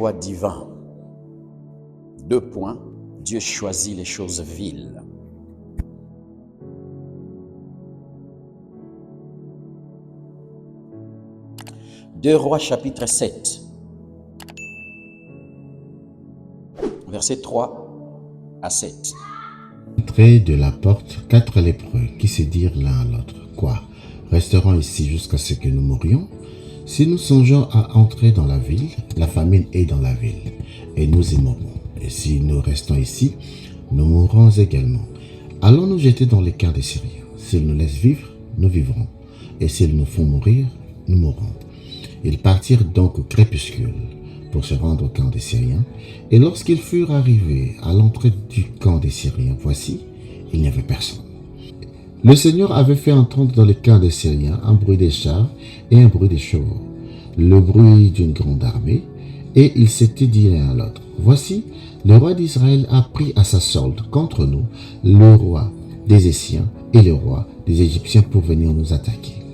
choix divin. 2 points. Dieu choisit les choses viles. Deux Rois chapitre 7. Versets 3 à 7. Entrée de la porte, 4 lépreux qui se dirent l'un à l'autre: Quoi? Resterons ici jusqu'à ce que nous mourions? Si nous songeons à entrer dans la ville, la famine est dans la ville, et nous y mourrons. Et si nous restons ici, nous mourrons également. Allons nous jeter dans les camps des Syriens. S'ils nous laissent vivre, nous vivrons. Et s'ils nous font mourir, nous mourrons. Ils partirent donc au crépuscule pour se rendre au camp des Syriens. Et lorsqu'ils furent arrivés à l'entrée du camp des Syriens, voici, il n'y avait personne. Le Seigneur avait fait entendre dans le camp des Syriens un bruit des chars et un bruit des chevaux, le bruit d'une grande armée, et ils s'étaient dit l'un à l'autre: Voici, le roi d'Israël a pris à sa solde contre nous le roi des Essiens et le roi des Égyptiens pour venir nous attaquer.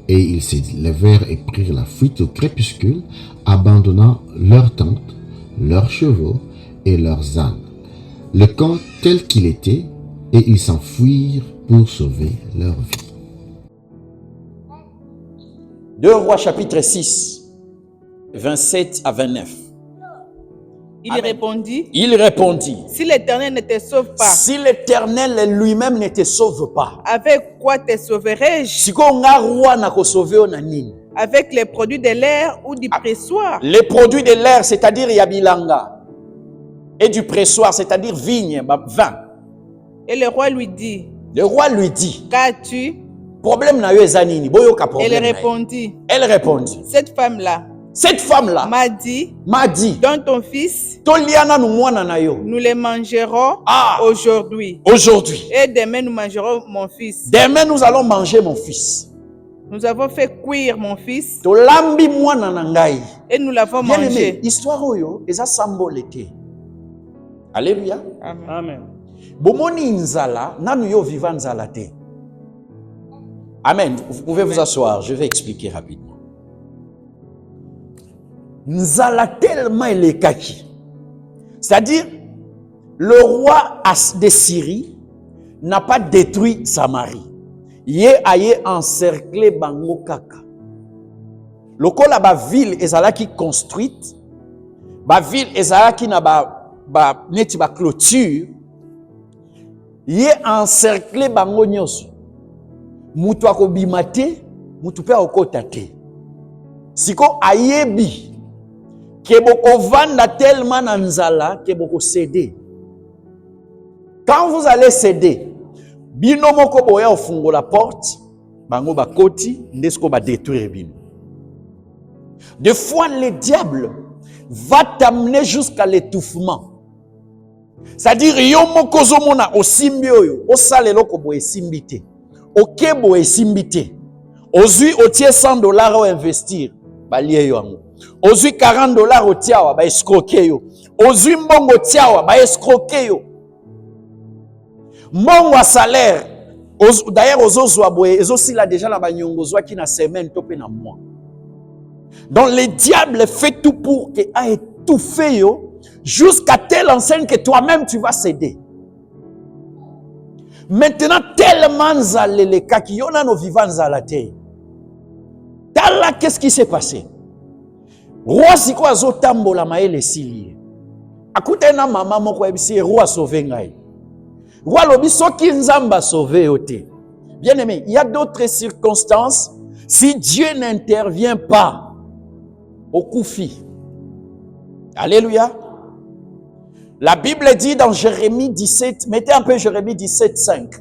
Et ils se levèrent et prirent la fuite au crépuscule, abandonnant leurs tentes, leurs chevaux et leurs ânes, le camp tel qu'il était, et ils s'enfuirent pour sauver leur vie. 2 Rois chapitre 6, 27 à 29. Il répondit: Si l'Éternel ne te sauve pas, si l'Éternel lui-même ne te sauve pas, avec quoi te sauverai-je? Avec les produits de l'air ou du pressoir? Les produits de l'air, c'est-à-dire yabilanga, et du pressoir, c'est-à-dire vigne, vin. Et le roi lui dit: Qu'as-tu? Problème na yo ezanini, boyoka problème. Elle répondit. Cette femme-là m'a dit, dans ton fils, nous les mangerons aujourd'hui. Et demain, nous mangerons mon fils. Demain, nous allons manger mon fils. Nous avons fait cuire mon fils. Et nous l'avons mangé. Histoire oyo, eza symbole te. Alléluia. Amen. Bomoni nzala, nanu yo vivant nzala te. Amen. Vous pouvez vous asseoir, je vais expliquer rapidement. Nzala tellement elekaki. C'est-à-dire, le roi de Syrie n'a pas détruit Samarie. Ye aye encerclé bango kaka. Lokola ba ville ezalaki construite, ba ville ezalaki na neti ba clôture, ye encerclé bango nyoso. Mutu akobima te, mutu pe akokota te. Siko ayebi ke boko vanda tellement na nzala ke boko céder. Quand vous allez céder, bino moko boya ofungo la porte, bango bakoti, ndesko ba détruire bino. Des fois le diable va t'amener jusqu'à l'étouffement. C'est-à-dire yo moko zomona osimbi oyo, osale loko boye simbité. Ok boye simbité. Ozui otie $100 au investir, balie yo ango. Ozui $40 au tiawa, ba escroquer yo. Ozui mbongo tiawa, ba escroquer yo. Mbongo a salaire. D'ailleurs, ozozwa boye, ezosila déjà la banyongo zwa ki na semaine topé na mois. Donc le diable fait tout pour que a étouffé yo jusqu'à telle enseigne que toi-même tu vas céder. Maintenant tellement nzalé les kaki yona no vivant nzalate. Tala qu'est-ce qui s'est passé? Roi siko azotambola maele sili. Akuta na mama moko ebisi roi sauver ngai. Roi lobi soki nzamba sauver yote. Bien aimé, il y a d'autres circonstances. Si Dieu n'intervient pas, au koufi. Alléluia. La Bible dit dans Jérémie 17, mettez un peu Jérémie 17, 5.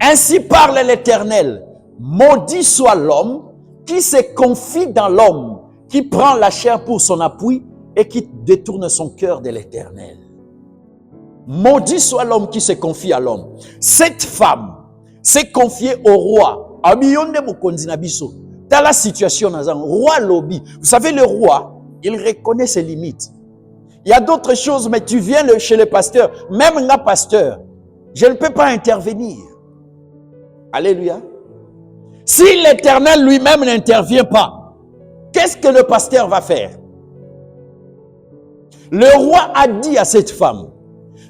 Ainsi parle l'Éternel, maudit soit l'homme qui se confie dans l'homme, qui prend la chair pour son appui et qui détourne son cœur de l'Éternel. Maudit soit l'homme qui se confie à l'homme. Cette femme s'est confiée au roi. Dans la situation, roi lobby. Vous savez, le roi, il reconnaît ses limites. Il y a d'autres choses, mais tu viens chez le pasteur, même un pasteur, je ne peux pas intervenir. Alléluia. Si l'Éternel lui-même n'intervient pas, qu'est-ce que le pasteur va faire? Le roi a dit à cette femme,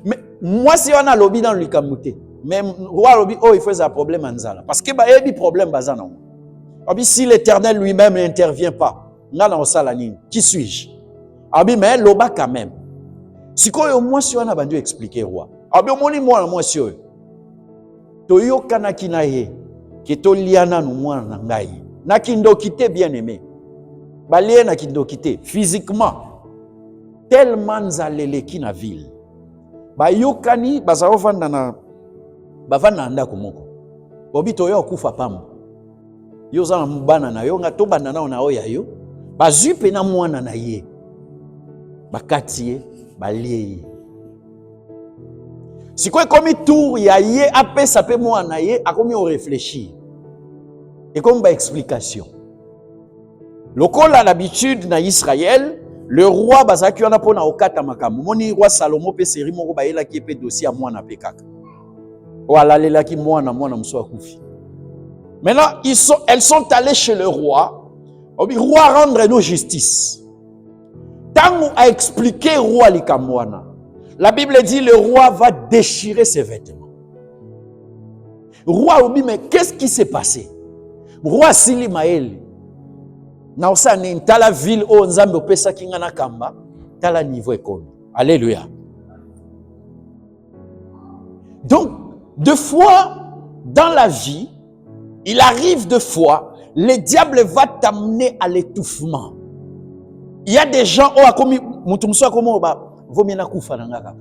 mais moi si on a lobby dans le Kamouté, mais le roi lobby, oh il faut un problème en Zala. Parce que il y a des problèmes bazana. Si l'Éternel lui-même n'intervient pas, qui suis-je? Mais loba quand même. Si moi si on a bandu expliquer roi. Moi si toyo kanaki na ye ke to liana no mwana ngai. Na kindo kité bien aimé. Balie na kindo kité physiquement tellement nzalele ki na ville. Ba yokani bazao vanda na bavanda ndako moko. Bobi toyo kufa pamba. Yo za mbana na yo nga to banda na ona oya yo. Bazui pe na mwana na ye. Bakati ye balie ye. Si quoi comme tour ya ye apé ça peut moi na ye a comme on réfléchir et comme ba explication lokola l'habitude na Israël le roi bazaki on a pona okata makamu moni roi Salomo pe seri moko ba yela ki pe dossier à moi na pe kaka wala lela ki mwana mso akufi. Maintenant elles sont allées chez le roi. Obi roi rendre nous justice tangu a expliquer roi likamwana. La Bible dit le roi va déchirer ses vêtements. Roi Obi, mais qu'est-ce qui s'est passé? Roi Sili Maël. Naosa ne tala ville o nzambe opesa kingana kamba tala niveau économique. Alléluia. Donc, deux fois dans la vie, il arrive deux fois, le diable va t'amener à l'étouffement. Il y a des gens oh akomi mutumso akomo ba vomena kufa na ngaka.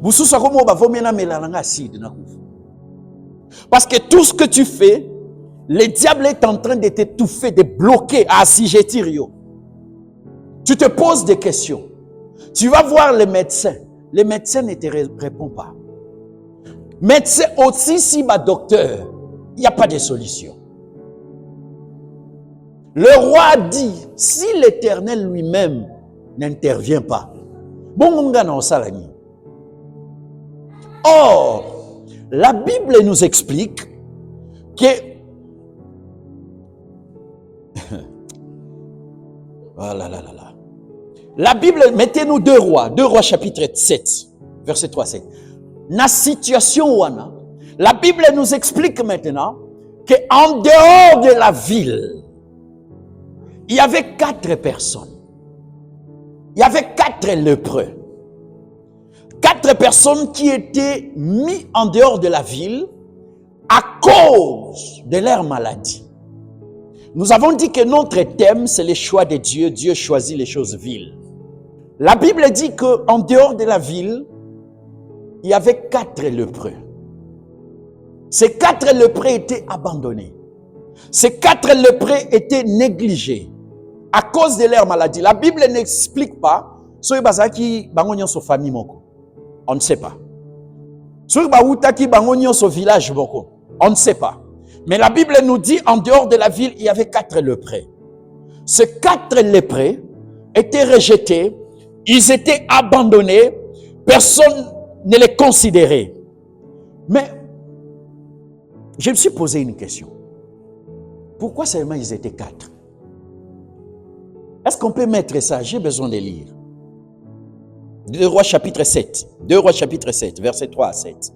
Bususu akomo ba vomena melana nga acide na kufa. Parce que tout ce que tu fais, le diable est en train de t'étouffer, de bloquer à assujettir yo. Tu te poses des questions. Tu vas voir les médecins. Les médecins ne te répondent pas. Médecin aussi si ba docteur, il n'y a pas de solution. Le roi a dit, si l'Éternel lui-même n'intervient pas, or, la Bible nous explique que la Bible, mettez-nous 2 Rois chapitre 7, verset 3-7. La situation wana, la Bible nous explique maintenant qu'en dehors de la ville, il y avait 4 personnes. Il y avait 4 lépreux. 4 personnes qui étaient mises en dehors de la ville à cause de leur maladie. Nous avons dit que notre thème, c'est le choix de Dieu. Dieu choisit les choses viles. La Bible dit qu'en dehors de la ville, il y avait 4 lépreux. Ces 4 lépreux étaient abandonnés. Ces 4 lépreux étaient négligés à cause de leur maladie. La Bible n'explique pas ce qui est sa famille. On ne sait pas. Ce qui est sa village. On ne sait pas. Mais la Bible nous dit en dehors de la ville, il y avait 4 lépreux. Ces 4 lépreux étaient rejetés. Ils étaient abandonnés. Personne ne les considérait. Mais je me suis posé une question. Pourquoi seulement ils étaient 4? Est-ce qu'on peut mettre ça? J'ai besoin de lire. 2 Rois chapitre 7. 2 Rois chapitre 7, verset 3 à 7.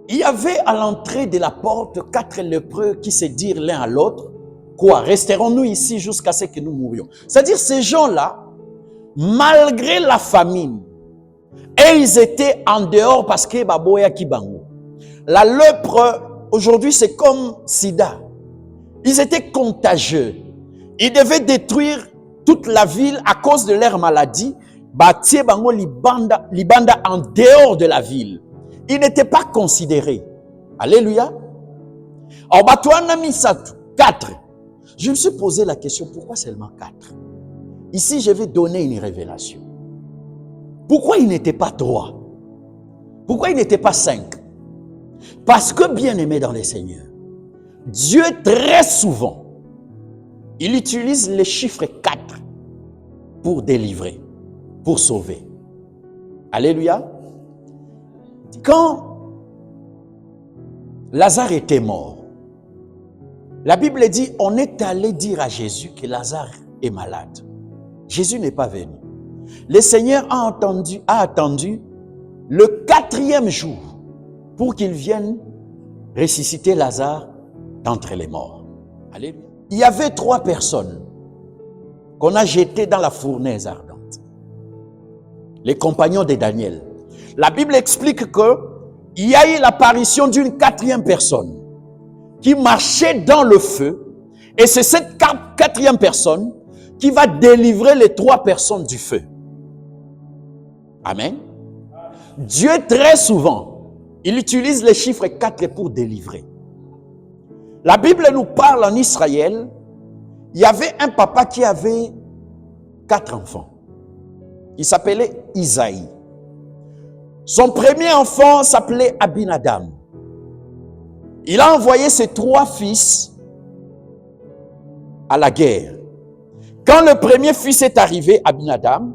Il y avait à l'entrée de la porte 4 lépreux qui se dirent l'un à l'autre, quoi, resterons-nous ici jusqu'à ce que nous mourions? C'est-à-dire ces gens-là, malgré la famine, et ils étaient en dehors parce que baboya kibango. La lèpre aujourd'hui c'est comme sida. Ils étaient contagieux. Ils devaient détruire toute la ville à cause de leur maladie. Batie bango libanda en dehors de la ville. Ils n'étaient pas considérés. Alléluia. Alors batouana misatu 4. Je me suis posé la question, pourquoi seulement 4? Ici je vais donner une révélation. Pourquoi il n'était pas 3? Pourquoi il n'était pas 5? Parce que, bien aimé dans les Seigneurs, Dieu très souvent, il utilise les chiffres 4 pour délivrer, pour sauver. Alléluia. Quand Lazare était mort, La Bible dit, on est allé dire à Jésus que Lazare est malade. Jésus n'est pas venu. Le Seigneur a attendu le 4e jour pour qu'il vienne ressusciter Lazare d'entre les morts. Alléluia. Il y avait 3 personnes qu'on a jetées dans la fournaise ardente. Les compagnons de Daniel. La Bible explique qu'il y a eu l'apparition d'une 4e personne qui marchait dans le feu, et c'est cette 4e personne qui va délivrer les 3 personnes du feu. Amen. Dieu, très souvent, il utilise les chiffres 4 pour délivrer. La Bible nous parle en Israël, il y avait un papa qui avait 4 enfants. Il s'appelait Isaïe. Son premier enfant s'appelait Abinadab. Il a envoyé ses 3 fils à la guerre. Quand le premier fils est arrivé, Abinadab,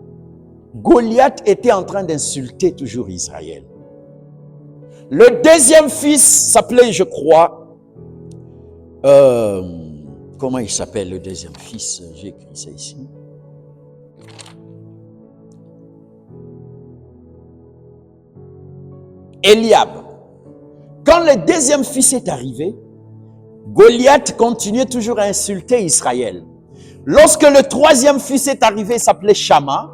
Goliath était en train d'insulter toujours Israël. Le deuxième fils s'appelait, je crois, comment il s'appelle le deuxième fils? J'ai écrit ça ici. Eliab. Quand le deuxième fils est arrivé, Goliath continuait toujours à insulter Israël. Lorsque le 3e fils est arrivé, il s'appelait Shama,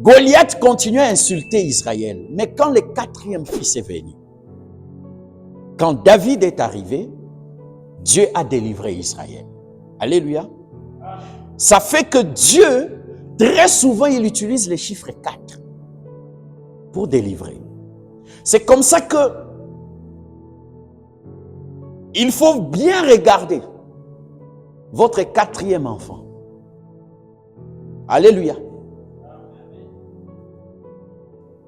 Goliath continuait à insulter Israël. Mais quand le 4e fils est venu, quand David est arrivé, Dieu a délivré Israël. Alléluia. Ça fait que Dieu, très souvent, il utilise les chiffres 4 pour délivrer. C'est comme ça que il faut bien regarder votre 4e enfant. Alléluia.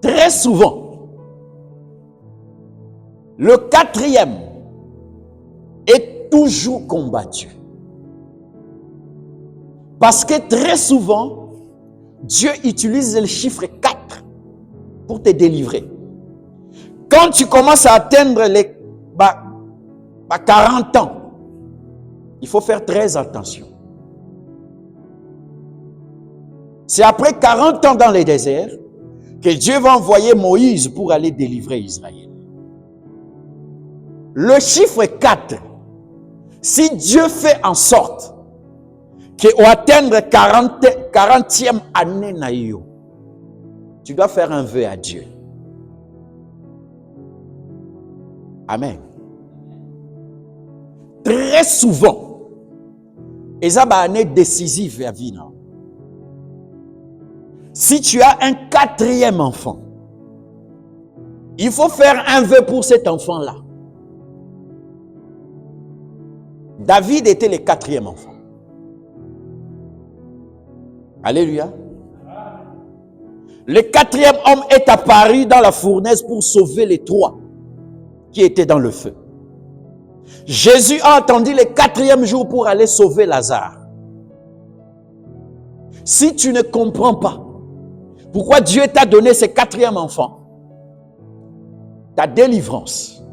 Très souvent, le 4e est toujours combattu. Parce que très souvent, Dieu utilise le chiffre 4 pour te délivrer. Quand tu commences à atteindre les 40 ans, il faut faire très attention. C'est après 40 ans dans le désert que Dieu va envoyer Moïse pour aller délivrer Israël. Le chiffre 4, si Dieu fait en sorte qu'au atteindre 40e année, tu dois faire un vœu à Dieu. Amen. Très souvent, et ça va année décisive à vie. Si tu as un 4e enfant, il faut faire un vœu pour cet enfant-là. David était le 4e enfant. Alléluia. Le 4e homme est apparu dans la fournaise pour sauver les 3 qui étaient dans le feu. Jésus a attendu le 4e jour pour aller sauver Lazare. Si tu ne comprends pas pourquoi Dieu t'a donné ce 4e enfant, ta délivrance,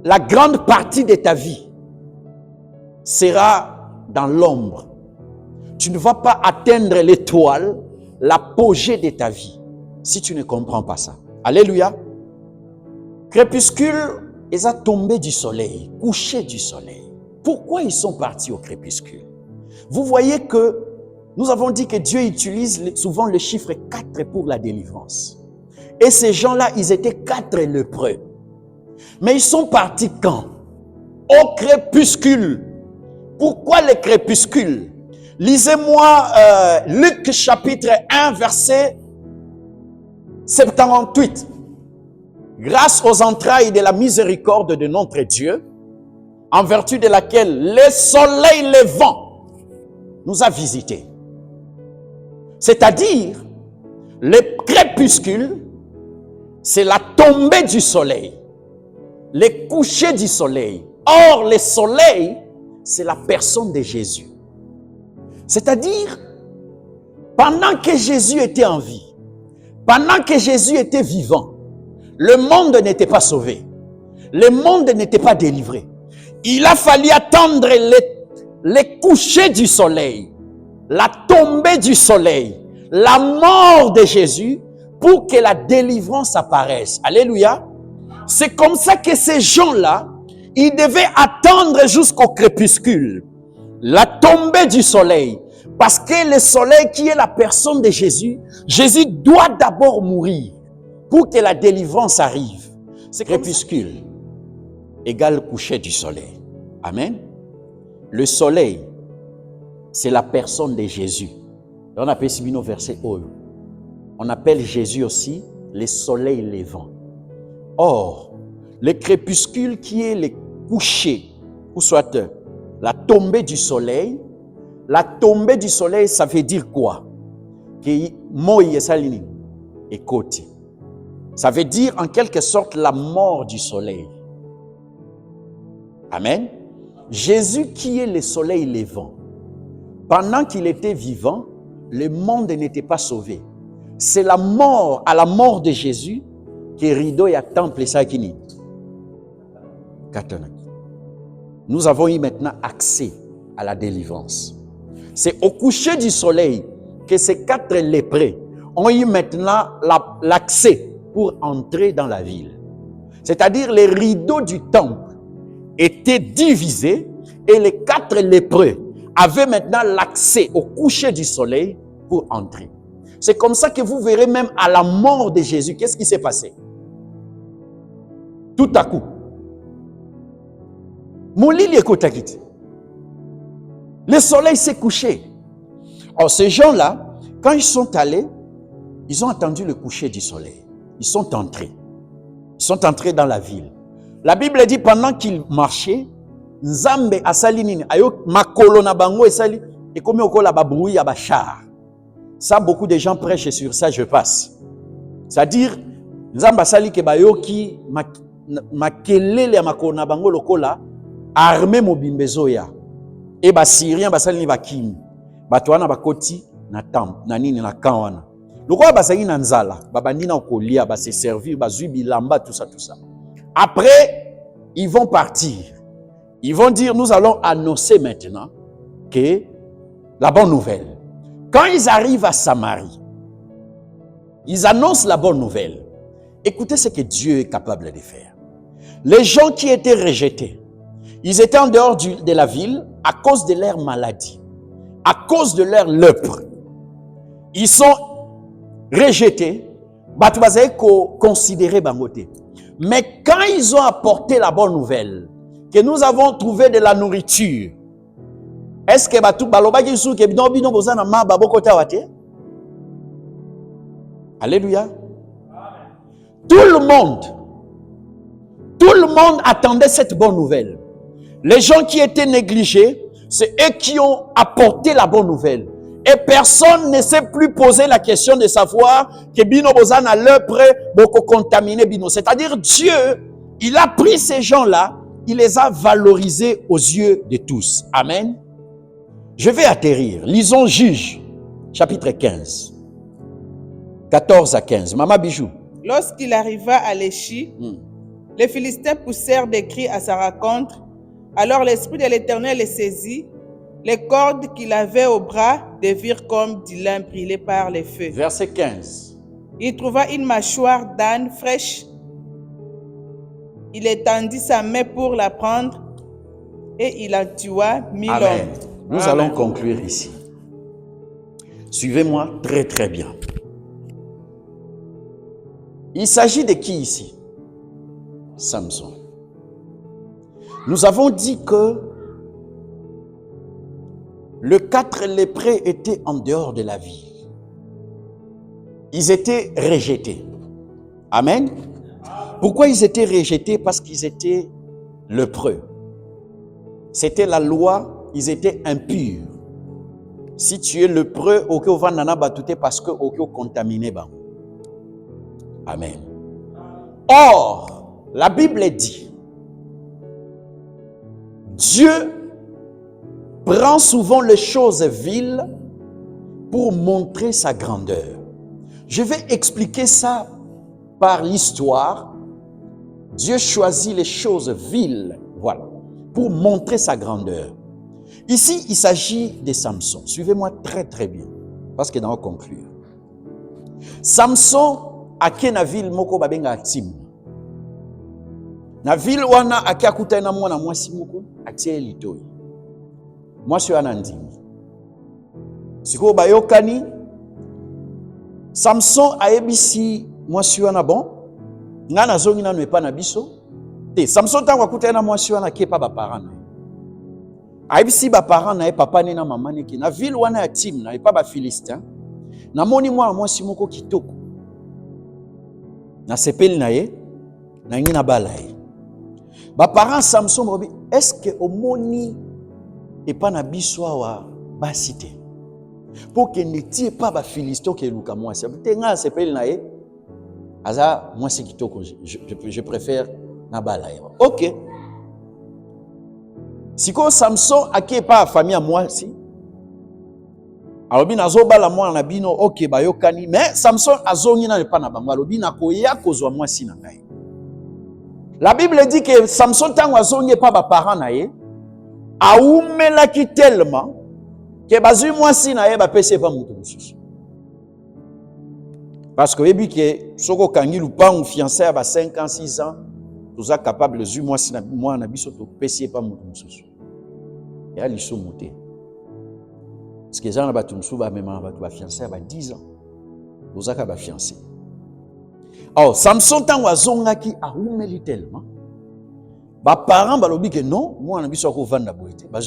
la grande partie de ta vie sera dans l'ombre. Tu ne vas pas atteindre l'étoile, l'apogée de ta vie, si tu ne comprends pas ça. Alléluia. Crépuscule, ils ont tombé du soleil, couché du soleil. Pourquoi ils sont partis au crépuscule? Vous voyez que nous avons dit que Dieu utilise souvent le chiffre 4 pour la délivrance. Et ces gens-là, ils étaient 4 lépreux. Mais ils sont partis quand? Au crépuscule. Pourquoi le crépuscule? Lisez-moi Luc chapitre 1, verset 78. Grâce aux entrailles de la miséricorde de notre Dieu, en vertu de laquelle le soleil levant nous a visités. C'est-à-dire, le crépuscule, c'est la tombée du soleil, le coucher du soleil. Or, le soleil, c'est la personne de Jésus. C'est-à-dire, pendant que Jésus était en vie, pendant que Jésus était vivant, le monde n'était pas sauvé. Le monde n'était pas délivré. il a fallu attendre les couchers du soleil, la tombée du soleil, la mort de Jésus pour que la délivrance apparaisse. Alléluia. C'est comme ça que ces gens-là, ils devaient attendre jusqu'au crépuscule, la tombée du soleil. Parce que le soleil qui est la personne de Jésus, Jésus doit d'abord mourir pour que la délivrance arrive. C'est crépuscule égale coucher du soleil. Amen. Le soleil, c'est la personne de Jésus. On appelle Sibino verset 1. On appelle Jésus aussi le soleil levant. Or, le crépuscule qui est le coucher, ou soit la tombée du soleil, ça veut dire quoi? Écoute. Ça veut dire en quelque sorte la mort du soleil. Amen. Jésus qui est le soleil levant, pendant qu'il était vivant, le monde n'était pas sauvé. C'est à la mort de Jésus, que rideau et temple sakini. Nous avons eu maintenant accès à la délivrance. C'est au coucher du soleil que ces 4 lépreux ont eu maintenant l'accès pour entrer dans la ville. C'est-à-dire les rideaux du temple étaient divisés et les 4 lépreux avaient maintenant l'accès au coucher du soleil pour entrer. C'est comme ça que vous verrez même à la mort de Jésus. Qu'est-ce qui s'est passé? Tout à coup. Le soleil s'est couché. Or, ces gens-là, quand ils sont allés, ils ont attendu le coucher du soleil. Ils sont entrés. Ils sont entrés dans la ville. La Bible dit pendant qu'ils marchaient, Nzambe asali nini ayo makolo na bango esali ekomi okola ba bruit ya ba char. Ça, beaucoup de gens prêchent sur ça, je passe. C'est-à-dire, Nzambe asali ke bayoki makelele ya makolo na bango lokola armée mobimbezo ya. Et ba Syrien basali ni bakimi. Bato wana bakoti na temple na nini na camp wana. Lokola basali na nzala, babandi na okolia, ba se servir, bazui bilamba tout ça. Après, ils vont partir. Ils vont dire, nous allons annoncer maintenant que la bonne nouvelle. Quand ils arrivent à Samarie, ils annoncent la bonne nouvelle. Écoutez ce que Dieu est capable de faire. Les gens qui étaient rejetés, ils étaient en dehors de la ville à cause de leur maladie, à cause de leur lèpre. Ils sont rejetés, considérés bangoté. Mais quand ils ont apporté la bonne nouvelle, que nous avons trouvé de la nourriture, est-ce que Alléluia. Tout le monde attendait cette bonne nouvelle. Les gens qui étaient négligés, c'est eux qui ont apporté la bonne nouvelle. Et personne ne s'est plus posé la question de savoir que Bino Bozan a lèpre beaucoup contaminé Bino. C'est-à-dire Dieu, il a pris ces gens-là, il les a valorisés aux yeux de tous. Amen. Je vais atterrir. Lisons Juges, chapitre 15. 14 à 15. Maman Bijou. Lorsqu'il arriva à Léchi, les Philistins poussèrent des cris à sa rencontre. Alors l'Esprit de l'Éternel les saisit. Les cordes qu'il avait au bras devinrent comme du lin brûlé par les feux. Verset 15. Il trouva une mâchoire d'âne fraîche. Il étendit sa main pour la prendre et il en tua 1000 hommes. Nous allons conclure ici. Suivez-moi très très bien. Il s'agit de qui ici? Samson. Nous avons dit que les 4 lépreux étaient en dehors de la ville. Ils étaient rejetés. Amen. Pourquoi ils étaient rejetés? Parce qu'ils étaient lépreux. C'était la loi, ils étaient impurs. Si tu es lépreux, aucun va nana batouté parce que aucun contaminé ba. Amen. Or, la Bible dit, Dieu prend souvent les choses viles pour montrer sa grandeur. Je vais expliquer ça par l'histoire. Dieu choisit les choses viles, voilà, pour montrer sa grandeur. Ici, il s'agit de Samson. Suivez-moi très très bien, parce que nous allons conclure. Samson ake na ville moko babenga Timna. Na ville wana ake akuta na mwana mwasi moko atie litoi. Mwasi wana ndimi. Siko bayokani Samson ayebisi mwasi wana bon ngana zongi nanu epa na biso te. Samson tango akuta na mwasi wana ke pa ba parents na. Ayebisi ba parents na papa ne na mama ne ke na ville wana ya Timna epa ba Philistin. Na moni mwana mwasi moko kitoko. Na sepeli na ye na ngina bala ye. Ba parents Samson bobi est-ce que omoni epa na biso awa basite pour que ne tie pas ba Philistin ke luka mwasi. Te nga sepeli na ye aza mwasi kitoko je préfère na bala ye. OK. Siko Samson ake pa famille à mwasi. Alobi nazobala mwana na bino OK bayokani mais Samson azongi na epa na bango alobi na koya kozwa mwasi na ngai. La Bible dit que Samson tango azongi epa ba parents na ye aumelaki tellement que bazui mwasi na ye bapesi epa mutu mosusu. Parce que yebi ke soko kangi lupangu fiancé ya ba 5 ans 6 ans toza capable zui mwasi na mwana biso to pesi epa mutu mosusu. Ya liso muté. Parce que les gens ont fiancé à 10 ans. Ils ont fiancé. Alors, Samson, tant que a oumeli tellement, les parents ont dit que non, moi, je suis vendre pas.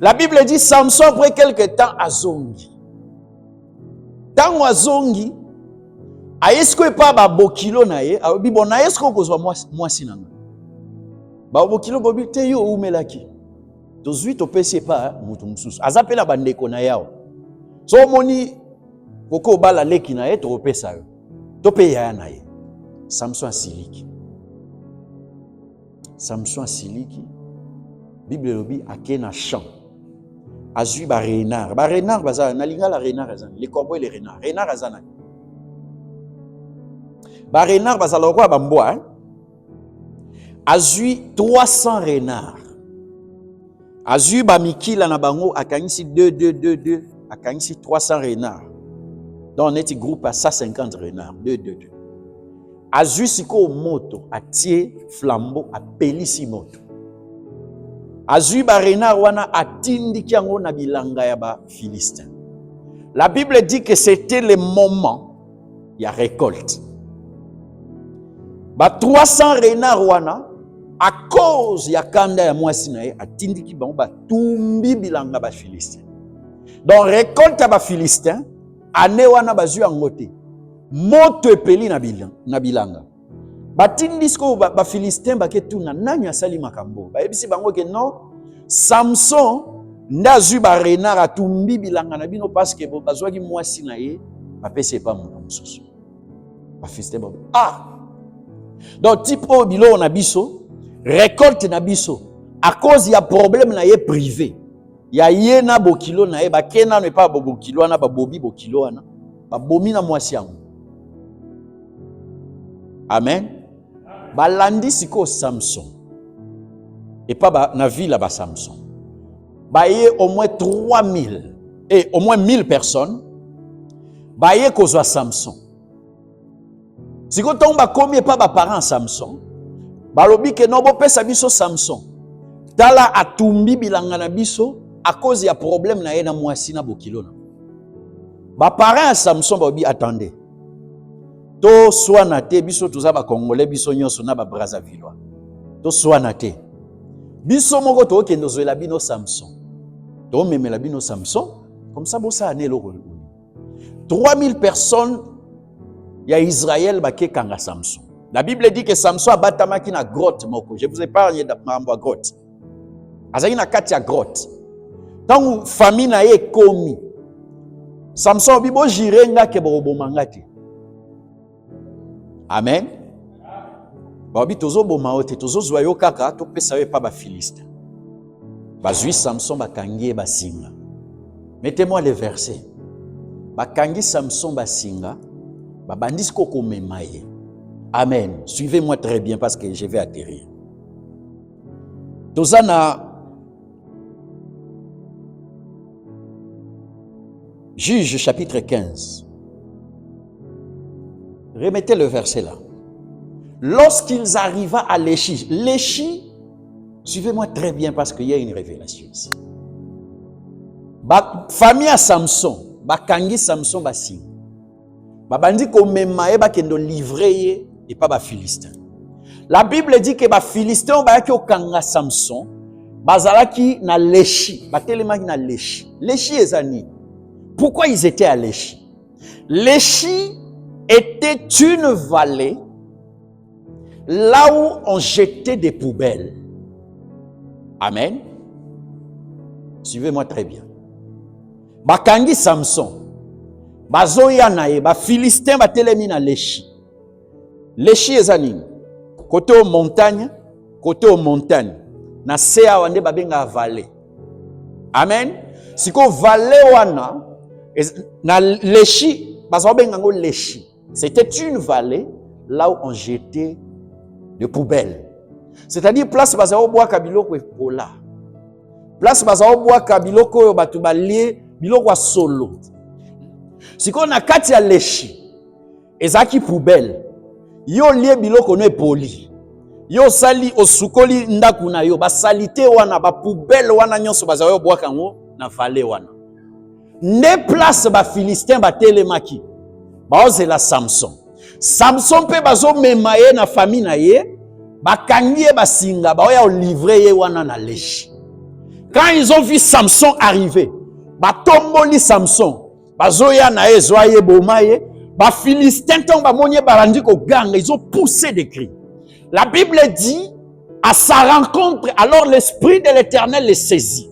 La Bible dit Samson, après quelques temps, a zongi. Tant que zongi, est-ce que pas ba bokilo na ye, a dit bon, est-ce que vous avez moi sinanga? Ba bokilo bobi te yo oumelaki. Tozui topesi pa mutu mususu azapela bandeko na yao so moni koko bala leki na ye topesa yo tope ya na ye. Samson asiliki Bible lobi ake na champ azui ba renard baza na lingala renard azana les corbeaux et les renard azana ba renard baza lokwa bamboa azui 300 renards. Azui ba mikila na bango akangisi 2 akangisi 300 renards. Donc on est groupe à 150 renards 2. Azui siko moto atie flambeau a pelisi moto. Azui ba renard wana atindi kiango na bilanga ya ba Philistin. La Bible dit que c'était le moment ya récolte. Ba 300 renards wana à cause ya kanda ya mwasi na ye atindiki bango batumbi bilanga ba Philistin. Donc récolte ba Philistin ane wana bazui yango te. Moto epeli na bilanga. Batindi sko ba Philistin baketuna nani asali makambo. Bayebisi bango ke non Samson ndazui ba renard atumbi bilanga na bino parce que bazwaki mwasi na ye bapese pa moto mosusu. Ba Philistin ba donc type o bilo na biso récolte na biso à cause ya problème na ye privé ya ye na bokilo na ye bakena ne pas bokilo na babobi bokilo na babomi na mwasi yango. Amen. Balandi siko Samson et pas na ville ba Samson baye au moins 3000 et au moins 1000 personnes baye kozwa Samson siko tomba komi pas ba parents Samson balobi ke no bopesa biso Samson tala atumbi bilanga na biso à cause ya problème na ye na mwasi na bokilo na ba parents Samson babi attendez to swana te biso tuza ba congolais biso nyonso na ba Brazzaville to swana te biso moko to okendo zoela bino Samson to memela bino Samson comme ça bosa anelo 3000 personnes ya Israël bake kanga Samson. La Bible dit que Samson a batamaki na grotte moko. Je vous épargne mambo grotte. Azaki na kati ya grotte. Tant famille na ye komi. Samson bibo jirenga ke bomanga te. Amen. Babi tozo bomao te tozo zwayo kaka to pesa yo pa ba Philistin. Bazui Samson bakangi basinga. Mettez-moi les versets. Bakangi Samson basinga babandis koko memaye. Amen. Suivez-moi très bien parce que je vais atterrir. Tozana Juge chapitre 15. Remettez le verset là. Lorsqu'ils arriva à Léchi, Léchi, suivez-moi très bien parce qu'il y a une révélation ici. Famille à Samson, bakangi Samson basi. Babandi ko memaye ba kendo livrer et pas ba philistin. La Bible dit que ba philistin ba ki okanga Samson, bazalaki na Léchi, batelemaki na Léchi. Léchi ezani. Pourquoi ils étaient à Léchi? Léchi était une vallée là où on jetait des poubelles. Amen. Suivez-moi très bien. Bakangi Samson, bazoya nae, ba Philistin batelemi na Léchi. Léchi ezani, côté aux montagnes, na sea wande babenga vallée. Amen. Siko vallée wana, na Léchi, bazobenga ngo Léchi. C'était une vallée là où on jetait des poubelles. C'est-à-dire place bazao bois kabiloko epola. Place bazao bois kabiloko yo batu balie biloko solo. Siko na kati ya Léchi, ezaki poubelle. Yo lie biloko no epoli. Yo sali osukoli ndaku na yo, ba salite wana ba poubelle wana nyonso bazao bois kango na vallée wana. Ne place ba Philistin ba telemaki. Baozela Samson. Samson pe bazo memaye na famille na ye, bakangi e basinga, baoya livrer ye wana na Léchi. Quand ils ont vu Samson arriver, batomboli Samson, bazoya na ye zoye bomaye, ba Philistin ton ba monye barandi ko ganga, ils ont poussé des cris. La Bible dit, à sa rencontre, alors l'Esprit de l'Éternel les saisit.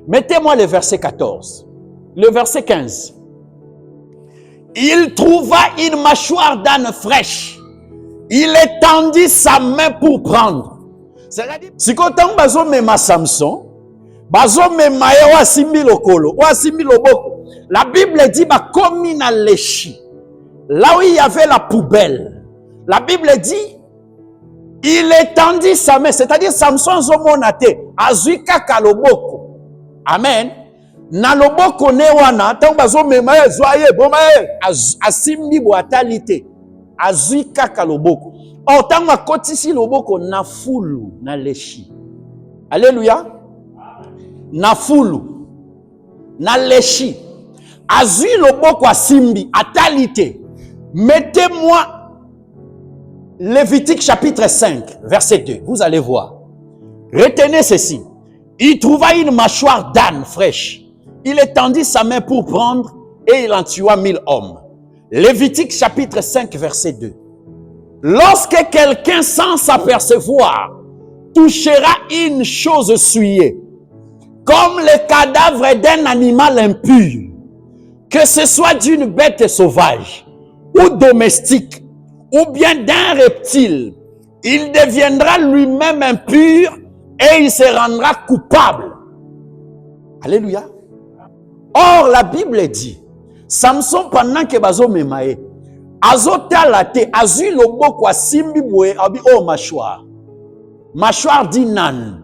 Mettez-moi le verset 14. Le verset 15. Il trouva une mâchoire d'âne fraîche. Il étendit sa main pour prendre. C'est-à-dire, si quand on bazo mema Samson, bazo mema ye wa simbi lokolo, wa simbi loboko. La Bible dit ba komi na Léchi. Là où il y avait la poubelle. La Bible dit il étendit sa main, c'est-à-dire Samson zomonate, azuika kaloboko. Amen. Na loboko ne wana tango bazo mema ye zoye bomaye asimbi bo atalite azuika kaloboko. O tango akotisi loboko na fulu na Léchi. Alléluia. Na fulu na Léchi. Azui loboko asimbi atalite. Mettez-moi Lévitique chapitre 5 verset 2. Vous allez voir. Retenez ceci. Il trouva une mâchoire d'âne fraîche. Il étendit sa main pour prendre et il en tua 1000 hommes. Lévitique chapitre 5 verset 2. Lorsque quelqu'un sans s'apercevoir touchera une chose souillée, comme le cadavre d'un animal impur, que ce soit d'une bête sauvage ou domestique, ou bien d'un reptile, il deviendra lui-même impur et il se rendra coupable. Alléluia. Or, la Bible dit, Samson pendant que bazo memaye, azotalate, azui loboko asimbi boye, abi oh mâchoire. Mâchoire dit nan.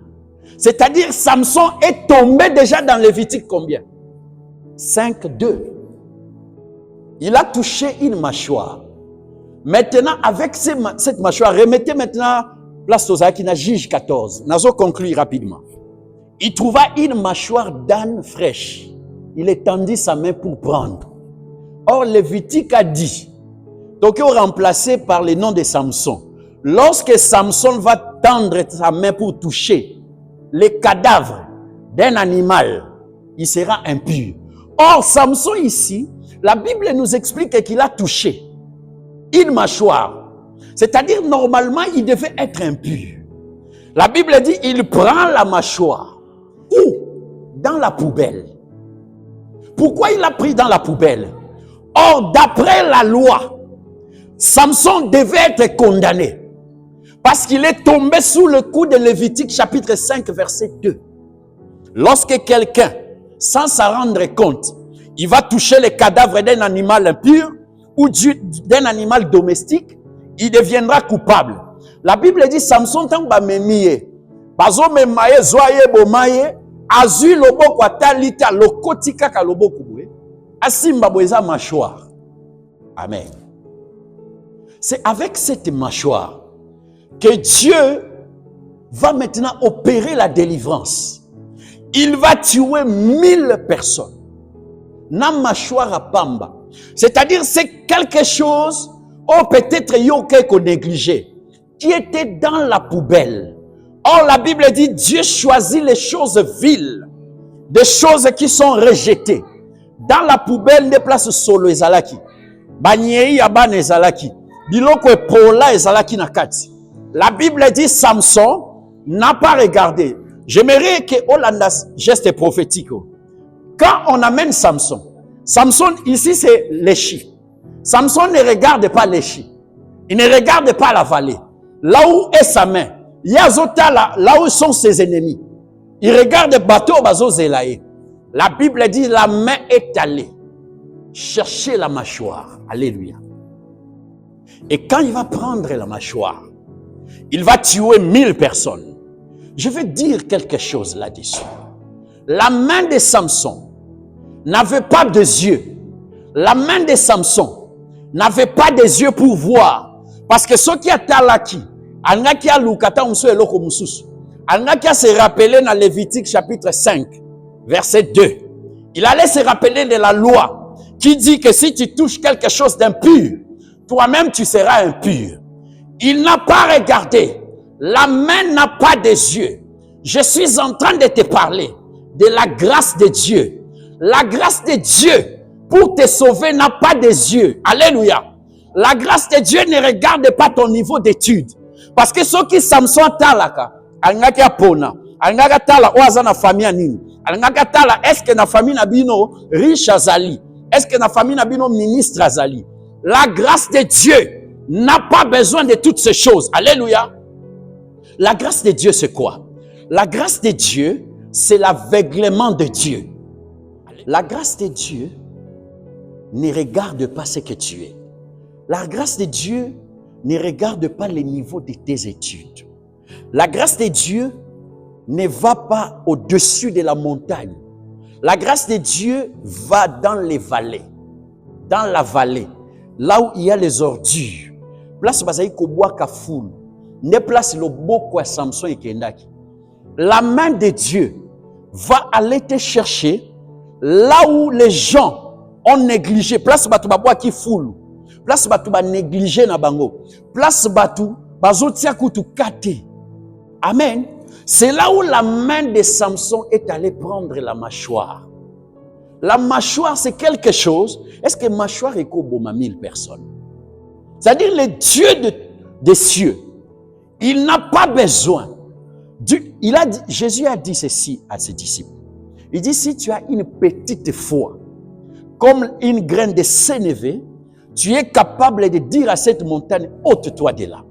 C'est-à-dire, Samson est tombé déjà dans Lévitique combien? 5:2. Il a touché une mâchoire. Maintenant, avec cette mâchoire, remettez maintenant place aux qui na Juge 14. Nazo conclut rapidement. Il trouva une mâchoire d'âne fraîche. Il étendit sa main pour prendre. Or, Lévitique a dit, donc remplacé par le nom de Samson. Lorsque Samson va tendre sa main pour toucher le cadavre d'un animal, il sera impur. Or, Samson ici, la Bible nous explique qu'il a touché une mâchoire. C'est-à-dire, normalement, il devait être impur. La Bible dit, il prend la mâchoire. Où? Dans la poubelle. Pourquoi il l'a pris dans la poubelle? Or, d'après la loi, Samson devait être condamné. Parce qu'il est tombé sous le coup de Lévitique chapitre 5 verset 2. Lorsque quelqu'un, sans s'en rendre compte, il va toucher le cadavre d'un animal impur ou d'un animal domestique, il deviendra coupable. La Bible dit, Samson tant ba memiye, bazo memaye zoye bomaye azui loboko atalita lokoti kaka loboko boye asimba boeza mâchoire. Amen. C'est avec cette mâchoire que Dieu va maintenant opérer la délivrance. Il va tuer 1000 personnes. Na mâchoire à pamba. C'est-à-dire c'est quelque chose, oh peut-être yoke qu'on négligeait, qui était dans la poubelle. Or la Bible dit Dieu choisit les choses viles, des choses qui sont rejetées. Dans la poubelle des places solo ezalaki. Banyei yabane ezalaki. Biloko epola ezalaki na kati. La Bible dit Samson n'a pas regardé. J'aimerais que Olandas geste prophétique. Quand on amène Samson, Samson ici c'est l'échi. Samson ne regarde pas l'échi. Il ne regarde pas la vallée. Là où est sa main, Yazota là où sont ses ennemis. Il regarde bateau bazo zelaye. La Bible dit la main est allée chercher la mâchoire. Alléluia. Et quand il va prendre la mâchoire, il va tuer 1000 personnes. Je veux dire quelque chose là-dessus. La main de Samson n'avait pas de yeux. La main de Samson n'avait pas des yeux pour voir. Parce que ce qui a talaki, Angaki a lukata umso eloko mususu. Angaki a se rappeler dans Lévitique chapitre 5, verset 2. Il allait se rappeler de la loi qui dit que si tu touches quelque chose d'impur, toi-même tu seras impur. Il n'a pas regardé. La main n'a pas des yeux. Je suis en train de te parler de la grâce de Dieu. La grâce de Dieu pour te sauver n'a pas des yeux. Alléluia. La grâce de Dieu ne regarde pas ton niveau d'études. Parce que ceux qui Samson talaka, alingaki apona, alingaka tala oaza na famille nini, alingaka tala est-ce que na famille na bino riche azali, est-ce que na famille na bino ministre azali. La grâce de Dieu n'a pas besoin de toutes ces choses. Alléluia. La grâce de Dieu, c'est quoi? La grâce de Dieu, c'est l'aveuglement de Dieu. La grâce de Dieu ne regarde pas ce que tu es. La grâce de Dieu ne regarde pas le niveau de tes études. La grâce de Dieu ne va pas au-dessus de la montagne. La grâce de Dieu va dans les vallées. Dans la vallée, là où il y a les ordures. Place bazaï koboa kafoul. Ne place le boko à Samson et Kendaki. La main de Dieu va aller te chercher là où les gens ont négligé. Place batu baboa ki foule. Place batu ba négligé na bango. Place batu bazotia kutu kate. Amen. C'est là où la main de Samson est allée prendre la mâchoire. La mâchoire, c'est quelque chose. Est-ce que mâchoire est comme 1000 personnes? C'est-à-dire le Dieu des cieux. Il n'a pas besoin. Jésus a dit ceci à ses disciples. Il dit, si tu as une petite foi, comme une graine de sénévé, tu es capable de dire à cette montagne, ôte-toi de là.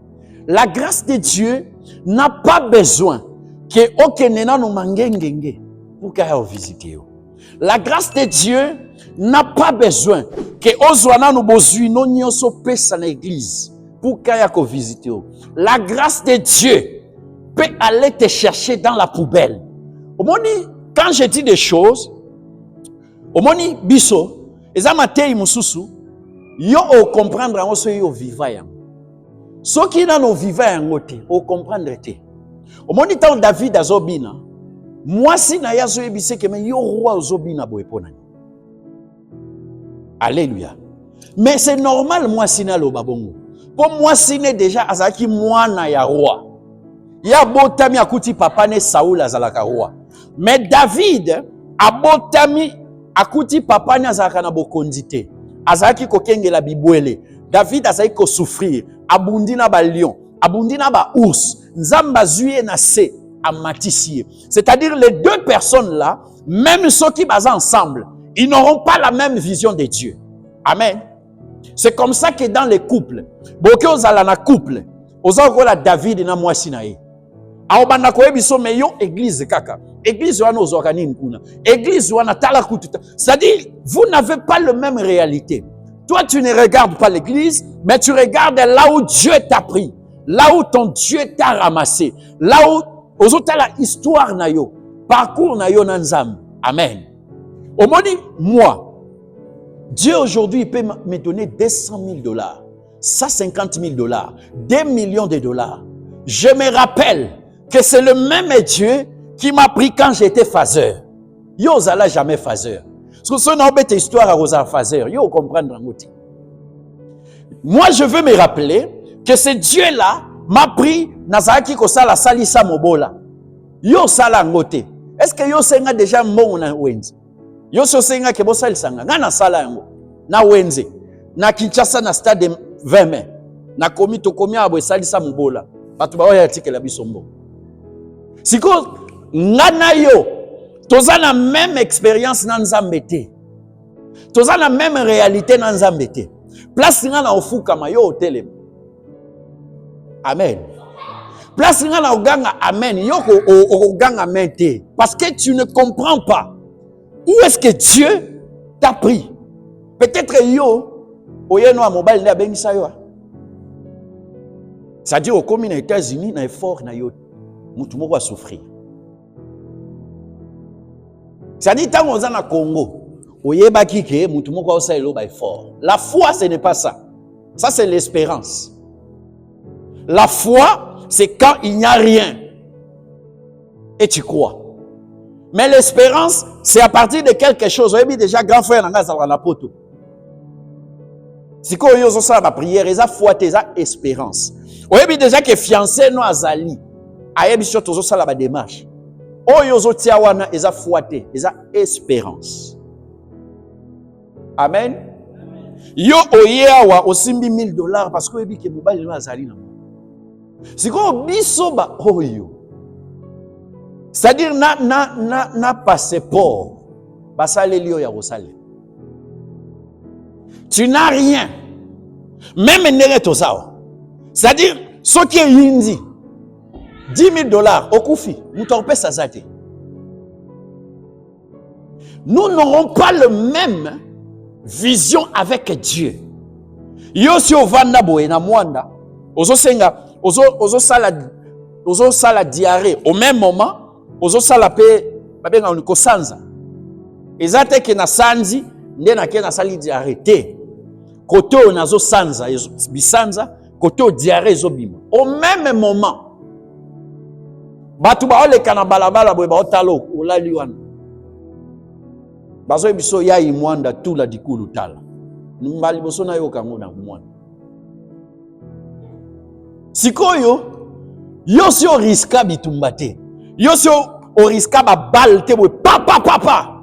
La grâce de Dieu n'a pas besoin que okenena no mangengenge pour qu'elle visite. La grâce de Dieu n'a pas besoin que ozwana no bozui no nyonso pesa na église pour qu'elle visite. La grâce de Dieu peut aller te chercher dans la poubelle. Quand je dis des choses, omoni biso, ezamatei mususu, yo o comprendre en so yo vivant. Ce qui dans nos vivants en côté, o comprendre te. Omoni tant David azobina, moi si na yazo ebise que yo roi azobina boepona. Alléluia. Mais c'est normal moi si na lo babongo. Pour moi si ne déjà azaki mwana ya roi. Ya botami akuti papa ne Saoul azalaka roi. Mais David abotami akuti papa ne azalaka na bokondite. Azalaki kokengela bibwele. David azalaki ko souffrir. Abundi na ba lion, abundi na ba ours. Nzamba zuye na se amatisie. C'est-à-dire les deux personnes là, même ceux qui basent ensemble, ils n'auront pas la même vision de Dieu. Amen. C'est comme ça que dans les couples, boke ozala na couple, ozakola David na mwasi na ye. Aobanda koyebiso meyo église kaka. Église wana ozwaka nini kuna? Église wana tala kututa. C'est-à-dire, vous n'avez pas la même réalité. Toi, tu ne regardes pas l'église, mais tu regardes là où Dieu t'a pris, là où ton Dieu t'a ramassé, là où ozotala histoire na yo, parcours na yo na nzambe. Amen. Omoni, moi, Dieu aujourd'hui peut me donner 200 000 $, 150 000 $, 2 millions de dollars. Je me rappelle que c'est le même Dieu qui m'a pris quand j'étais phaseur. Yo zala jamais phaseur. Parce que si on a une histoire à Rosa phaseur, yo comprendre. Moi, je veux me rappeler que ce Dieu-là m'a pris Nazaki Kosala Salisa Mobola. Yo sala ngote. Est-ce que yo senga déjà mbongo na wenzi? Yo so senga ke bosali sanga. Nga na sala yango. Na wenzi. Na Kinshasa na stade 20 mai. Na komi to komi abo salisa Mobola. Batu ba oya tikela bisombo. Siko nga na yo toza na même expérience na nzambe te. Toza na même réalité na nzambe te. Place nga na ofuka ma yo hotel. Amen. Place nga na oganga amen. Yo oganga amen te. Parce que tu ne comprends pas où est-ce que Dieu t'a pris. Peut-être yo oyeno a mobile na bengisa yo. C'est-à-dire au commun aux États-Unis na effort na yo mutu moko a souffrir. C'est-à-dire tant on na Congo oyebaki ke mutu moko osa elo ba effort. La foi ce n'est pas ça. Ça c'est l'espérance. La foi c'est quand il n'y a rien et tu crois. Mais l'espérance c'est à partir de quelque chose. Oyebi déjà grand frère nanga za na poto. Si ko yo zo sala ba prière eza foi te eza espérance. Oyebi déjà que fiancé no azali. Ayebi so tozo sala ba démarche. Oyo zo tia wana eza foi te eza espérance. Amen. Yo oye awa osimbi 1000 $ parce que oyebi ke mobali no azali na. Siko biso ba oyo. C'est-à-dire na passeport basale lio ya rosale. Tu n'as rien. Même nere tozawa. C'est-à-dire ce qui est yindi 10 000 $ au koufi, nous t'en sa zate. Nous n'aurons pas le même vision avec Dieu. Yo si ovanda boye na mwanda, ozo senga, ozo sala diarrhée au même moment, ozo sala pe babenga uniko sanza. Ezate ke na sanzi, nde na ke na sali diarrhée te. Koto nazo sanza, bisanza, koto diarrhée zobima. Au même moment, batu ba ole kana balabala boye ba otalo olali wana. Bazo biso ya imwanda tula dikulu tala. Mbali boso na yo kango na mwanda. Sikoyo yo si o riska bitumba te. Yo si o riska ba bal te boye papa.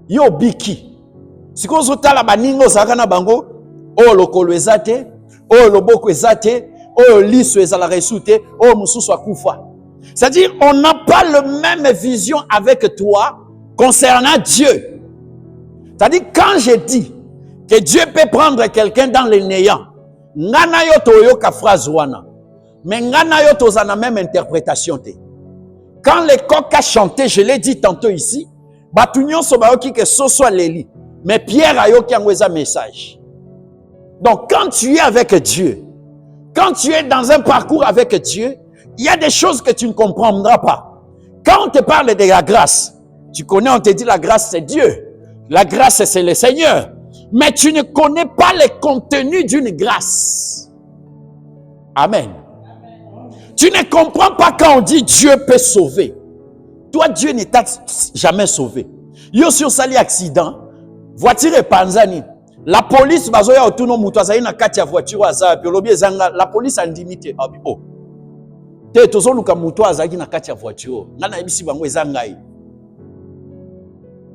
Yo biki. Sikoyo so tala baningo saka na bango o lokolo ezate, o loboko ezate, o liso ezala resute, o mususu akufa. C'est-à-dire, on n'a pas la même vision avec toi concernant Dieu. C'est-à-dire, quand je dis que Dieu peut prendre quelqu'un dans le néant, ngana yo toyo ka phrase wana, mais ngana yo toza na même interprétation te. Quand le coq a chanté, je l'ai dit tantôt ici, batunyon sobaoki que ce soit Léli, mais Pierre a yo ki angweza message. Donc, quand tu es avec Dieu, quand tu es dans un parcours avec Dieu, il y a des choses que tu ne comprendras pas. Quand on te parle de la grâce, tu connais, on te dit la grâce c'est Dieu. La grâce c'est le Seigneur. Mais tu ne connais pas le contenu d'une grâce. Amen. Tu ne comprends pas quand on dit Dieu peut sauver. Toi, Dieu ne t'a jamais sauvé. Yo sur sali accident, voiture et panzani. La police, bazoya otuno mutu azali na kati ya voiture azapi, olobi ezanga, la police a limité. Oh. Te tozo luka mutu azali na kati ya voiture. Ngana ebisi bango ezangai.